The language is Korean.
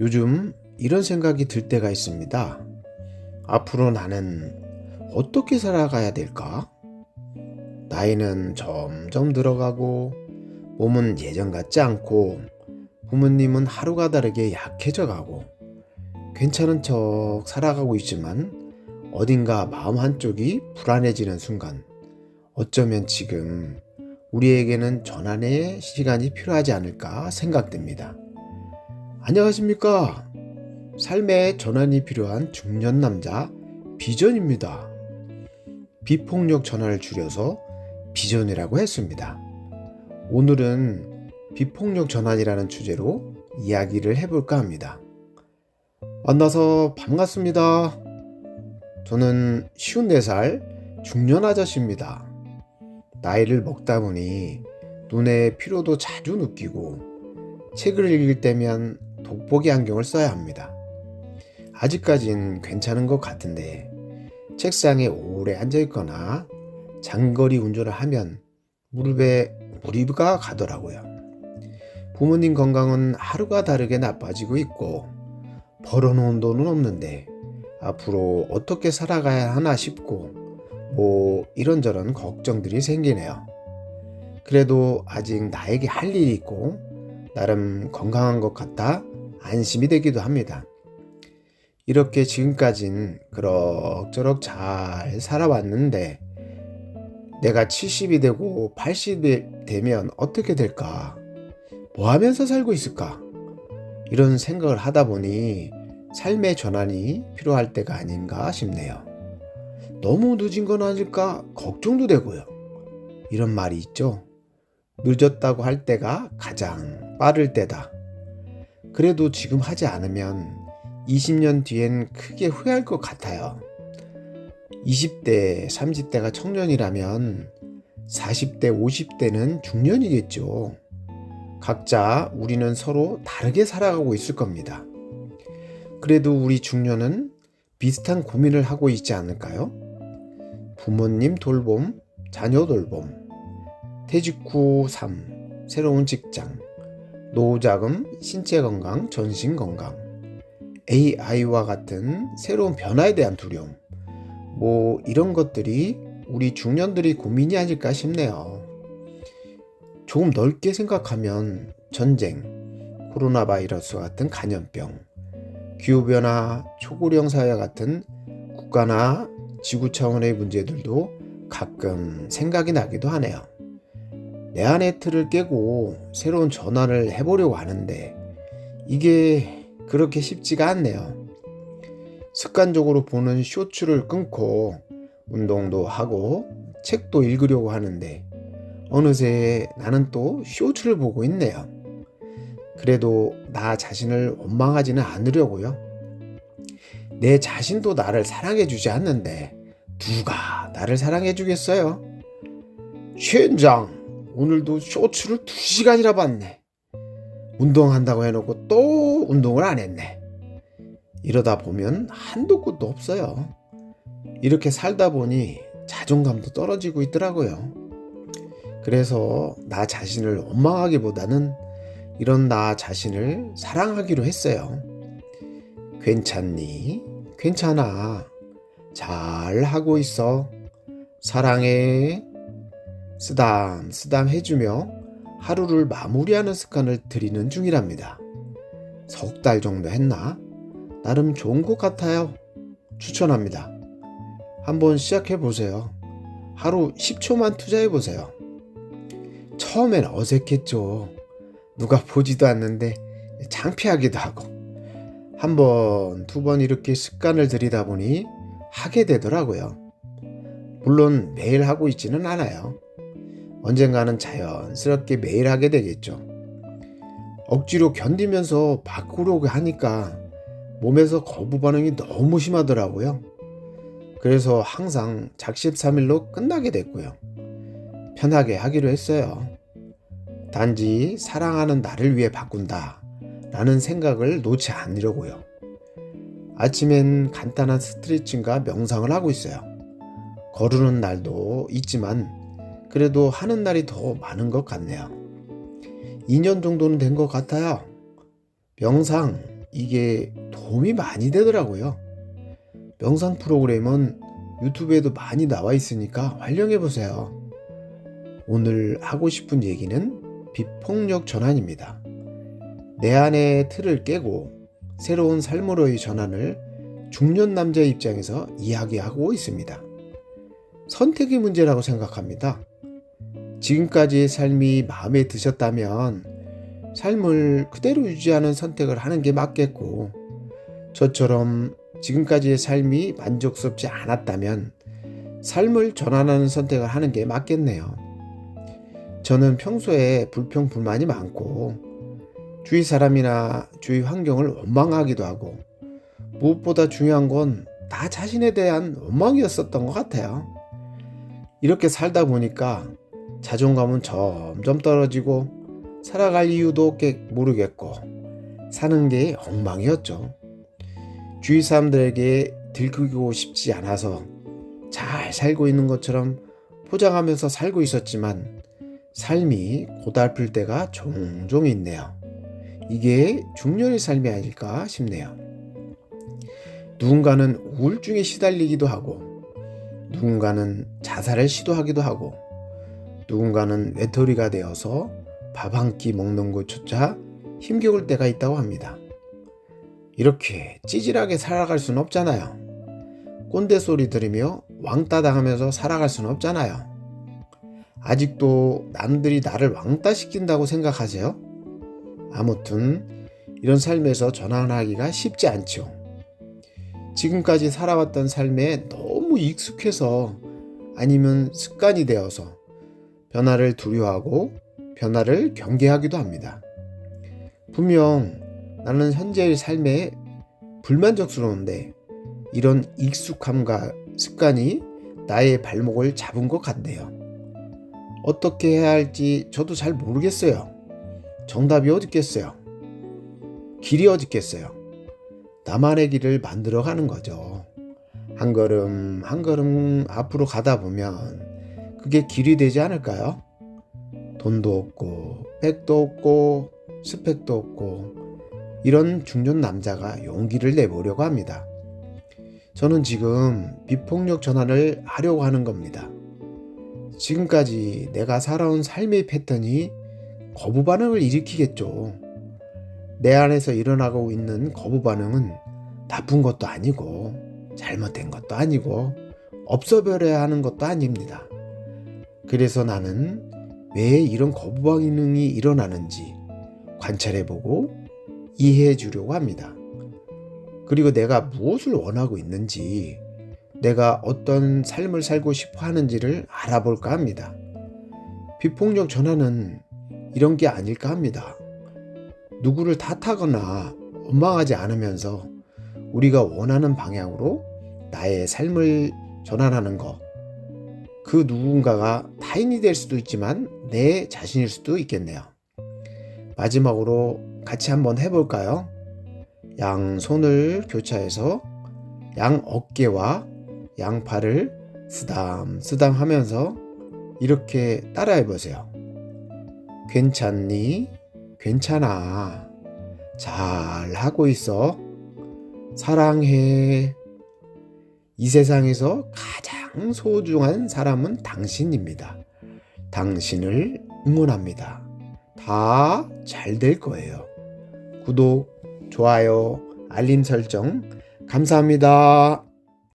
요즘 이런 생각이 들 때가 있습니다. 앞으로 나는 어떻게 살아가야 될까? 나이는 점점 들어가고 몸은 예전 같지 않고 부모님은 하루가 다르게 약해져 가고 괜찮은 척 살아가고 있지만 어딘가 마음 한쪽이 불안해지는 순간 어쩌면 지금 우리에게는 전환의 시간이 필요하지 않을까 생각됩니다. 안녕하십니까? 삶의 전환이 필요한 중년 남자 비전입니다. 비폭력 전환을 줄여서 비전이라고 했습니다. 오늘은 비폭력 전환이라는 주제로 이야기를 해볼까 합니다. 만나서 반갑습니다. 저는 54살 중년 아저씨입니다. 나이를 먹다 보니 눈의 피로도 자주 느끼고 책을 읽을 때면 돋보기 안경을 써야 합니다. 아직까진 괜찮은 것 같은데 책상에 오래 앉아 있거나 장거리 운전을 하면 무릎에 무리가 가더라고요. 부모님 건강은 하루가 다르게 나빠지고 있고 벌어놓은 돈은 없는데 앞으로 어떻게 살아가야 하나 싶고 이런저런 걱정들이 생기네요. 그래도 아직 나에게 할 일이 있고 나름 건강한 것 같아 안심이 되기도 합니다. 이렇게 지금까진 그럭저럭 잘 살아왔는데 내가 70이 되고 80이 되면 어떻게 될까? 뭐 하면서 살고 있을까? 이런 생각을 하다 보니 삶의 전환이 필요할 때가 아닌가 싶네요. 너무 늦은 건 아닐까 걱정도 되고요. 이런 말이 있죠. 늦었다고 할 때가 가장 빠를 때다. 그래도 지금 하지 않으면 20년 뒤엔 크게 후회할 것 같아요. 20대, 30대가 청년이라면 40대, 50대는 중년이겠죠. 각자 우리는 서로 다르게 살아가고 있을 겁니다. 그래도 우리 중년은 비슷한 고민을 하고 있지 않을까요? 부모님 돌봄, 자녀 돌봄, 퇴직 후 삶, 새로운 직장, 노후자금, 신체 건강, 전신 건강, AI와 같은 새로운 변화에 대한 두려움, 이런 것들이 우리 중년들의 고민이 아닐까 싶네요. 조금 넓게 생각하면 전쟁, 코로나 바이러스 같은 감염병, 기후변화, 초고령 사회 같은 국가나 지구 차원의 문제들도 가끔 생각이 나기도 하네요. 내 안의 틀을 깨고 새로운 전환을 해보려고 하는데 이게 그렇게 쉽지가 않네요. 습관적으로 보는 쇼츠를 끊고 운동도 하고 책도 읽으려고 하는데 어느새 나는 또 쇼츠를 보고 있네요. 그래도 나 자신을 원망하지는 않으려고요. 내 자신도 나를 사랑해 주지 않는데 누가 나를 사랑해 주겠어요? 젠장! 오늘도 쇼츠를 2시간이나 봤네. 운동한다고 해놓고 또 운동을 안 했네. 이러다 보면 한도 끝도 없어요. 이렇게 살다 보니 자존감도 떨어지고 있더라고요. 그래서 나 자신을 원망하기보다는 이런 나 자신을 사랑하기로 했어요. 괜찮니? 괜찮아. 잘 하고 있어. 사랑해. 쓰담쓰담 해주며 하루를 마무리하는 습관을 들이는 중이랍니다. 3달 정도 했나? 나름 좋은 것 같아요. 추천합니다. 한번 시작해 보세요. 하루 10초만 투자해 보세요. 처음엔 어색했죠. 누가 보지도 않는데 창피하기도 하고 한 번, 2번 이렇게 습관을 들이다 보니 하게 되더라고요. 물론 매일 하고 있지는 않아요. 언젠가는 자연스럽게 매일 하게 되겠죠. 억지로 견디면서 바꾸려고 하니까 몸에서 거부 반응이 너무 심하더라고요. 그래서 항상 작심삼일로 끝나게 됐고요. 편하게 하기로 했어요. 단지 사랑하는 나를 위해 바꾼다 라는 생각을 놓지 않으려고요. 아침엔 간단한 스트레칭과 명상을 하고 있어요. 거르는 날도 있지만 그래도 하는 날이 더 많은 것 같네요. 2년 정도는 된 것 같아요. 명상, 이게 도움이 많이 되더라고요. 명상 프로그램은 유튜브에도 많이 나와 있으니까 활용해 보세요. 오늘 하고 싶은 얘기는 비폭력 전환입니다. 내 안의 틀을 깨고 새로운 삶으로의 전환을 중년 남자의 입장에서 이야기하고 있습니다. 선택의 문제라고 생각합니다. 지금까지의 삶이 마음에 드셨다면 삶을 그대로 유지하는 선택을 하는 게 맞겠고, 저처럼 지금까지의 삶이 만족스럽지 않았다면 삶을 전환하는 선택을 하는 게 맞겠네요. 저는 평소에 불평, 불만이 많고 주위 사람이나 주위 환경을 원망하기도 하고, 무엇보다 중요한 건 나 자신에 대한 원망이었었던 것 같아요. 이렇게 살다 보니까 자존감은 점점 떨어지고 살아갈 이유도 모르겠고 사는 게 엉망이었죠. 주위 사람들에게 들키고 싶지 않아서 잘 살고 있는 것처럼 포장하면서 살고 있었지만 삶이 고달플 때가 종종 있네요. 이게 중년의 삶이 아닐까 싶네요. 누군가는 우울증에 시달리기도 하고, 누군가는 자살을 시도하기도 하고, 누군가는 외톨이가 되어서 밥 한 끼 먹는 것조차 힘겨울 때가 있다고 합니다. 이렇게 찌질하게 살아갈 수는 없잖아요. 꼰대 소리 들으며 왕따 당하면서 살아갈 수는 없잖아요. 아직도 남들이 나를 왕따 시킨다고 생각하세요? 아무튼 이런 삶에서 전환하기가 쉽지 않죠. 지금까지 살아왔던 삶에 너무 익숙해서, 아니면 습관이 되어서 변화를 두려워하고 변화를 경계하기도 합니다. 분명 나는 현재의 삶에 불만족스러운데 이런 익숙함과 습관이 나의 발목을 잡은 것 같네요. 어떻게 해야 할지 저도 잘 모르겠어요. 정답이 어디 있겠어요? 길이 어디 있겠어요? 나만의 길을 만들어 가는 거죠. 한 걸음 한 걸음 앞으로 가다 보면 그게 길이 되지 않을까요? 돈도 없고 백도 없고 스펙도 없고 이런 중년 남자가 용기를 내보려고 합니다. 저는 지금 비폭력 전환을 하려고 하는 겁니다. 지금까지 내가 살아온 삶의 패턴이 거부 반응을 일으키겠죠. 내 안에서 일어나고 있는 거부 반응은 나쁜 것도 아니고 잘못된 것도 아니고 없어버려야 하는 것도 아닙니다. 그래서 나는 왜 이런 거부 반응이 일어나는지 관찰해보고 이해해 주려고 합니다. 그리고 내가 무엇을 원하고 있는지, 내가 어떤 삶을 살고 싶어 하는지를 알아볼까 합니다. 비폭력 전환은 이런 게 아닐까 합니다. 누구를 탓하거나 원망하지 않으면서 우리가 원하는 방향으로 나의 삶을 전환하는 것. 그 누군가가 타인이 될 수도 있지만 내 자신일 수도 있겠네요. 마지막으로 같이 한번 해볼까요? 양 손을 교차해서 양 어깨와 양 팔을 쓰담쓰담 하면서 이렇게 따라해 보세요. 괜찮니? 괜찮아. 잘 하고 있어. 사랑해. 이 세상에서 가장 소중한 사람은 당신입니다. 당신을 응원합니다. 다 잘 될 거예요. 구독, 좋아요, 알림 설정 감사합니다.